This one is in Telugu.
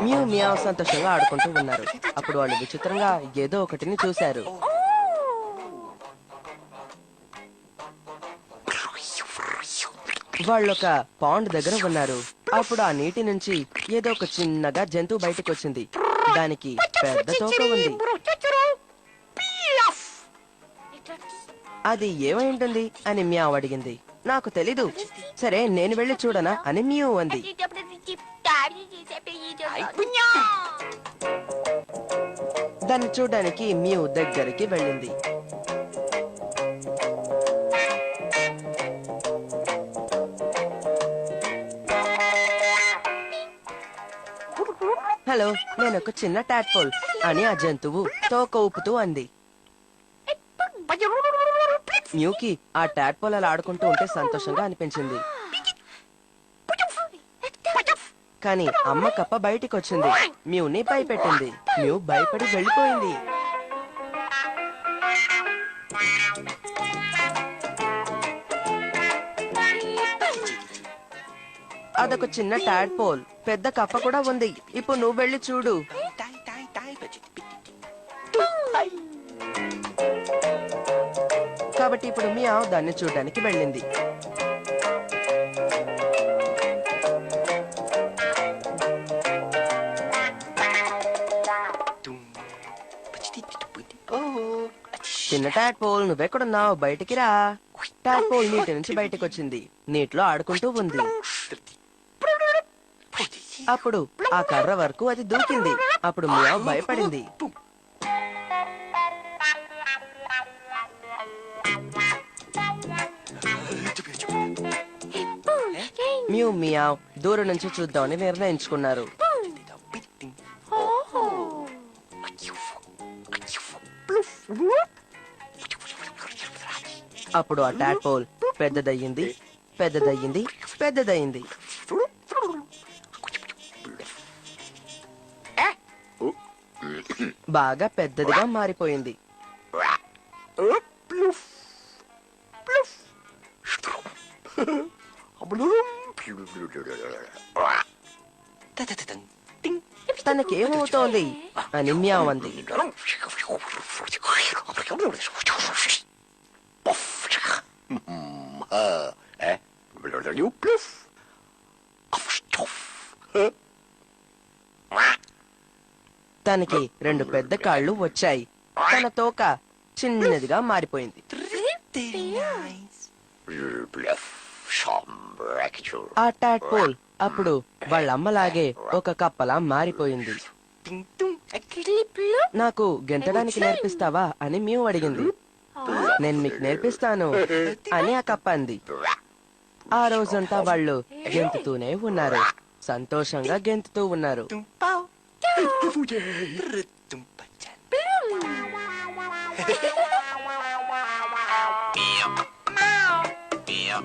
మ్యూ మియావ్ సంతోషంగా ఆడుకుంటూ ఉన్నారు. అప్పుడు వాళ్ళు విచిత్రంగా ఏదో ఒకటిని చూశారు. వాళ్ళొక పాండ్ దగ్గర ఉన్నారు. అప్పుడు ఆ నీటి నుంచి ఏదో ఒక చిన్నగా జంతువు బయటకు వచ్చింది. దానికి పెద్ద తోక ఉంది. అది ఏమై ఉంటుంది అని మ్యావ్ అడిగింది. నాకు తెలీదు. సరే నేను వెళ్ళి చూడనా అని మ్యూ అంది. దాన్ని చూడడానికి మ్యూ దగ్గరికి వెళ్ళింది. హలో, నేనొక చిన్న టాడ్పోల్ అని ఆ జంతువు తోక ఊపుతూ అంది. మ్యూకి ఆ టాడ్పోల్ అలా ఆడుకుంటూ ఉంటే సంతోషంగా అనిపించింది. కానీ అమ్మ కప్ప బయటికి వచ్చింది. మ్యూని భయపెట్టింది. మ్యూ భయపడి వెళ్ళిపోయింది. అదొక చిన్న టాడ్పోల్. పెద్ద కప్ప కూడా ఉంది. ఇప్పుడు నువ్వు వెళ్ళి చూడు. కాబట్టి ఇప్పుడు మియావ్ దాన్ని చూడడానికి వెళ్ళింది. చిన్న టాడ్పోల్, నువ్వెక్కడున్నావు? బయటికి రా. టాడ్పోల్ నీటి నుంచి బయటకు వచ్చింది. నీటిలో ఆడుకుంటూ ఉంది. అప్పుడు ఆ కర్ర వరకు అది దూకింది. అప్పుడు మియావ్ భయపడింది. మ్యూ మియావ్ దూరం నుంచి చూద్దామని నిర్ణయించుకున్నారు. అప్పుడు ఆ టాడ్పోల్ పెద్దదయ్యింది, పెద్దదయ్యింది, పెద్దదయ్యింది. బాగా పెద్దదిగా మారిపోయింది. తనకేమవుతోంది అని మ్యావ్ అంది. తనకి రెండు పెద్ద కాళ్ళు వచ్చాయి. తన తోక చిన్నదిగా మారిపోయింది. ఆ టాడ్పోల్ అప్పుడు వాళ్ళమ్మలాగే ఒక కప్పలా మారిపోయింది. నాకు గెంతడానికి నేర్పిస్తావా అని మ్యూ అడిగింది. నేను మీకు నేర్పిస్తాను అని ఆ కప్ప అంది. ఆ రోజంతా వాళ్ళు గెంతుతూనే ఉన్నారు. సంతోషంగా గెంతుతూ ఉన్నారు. Meow.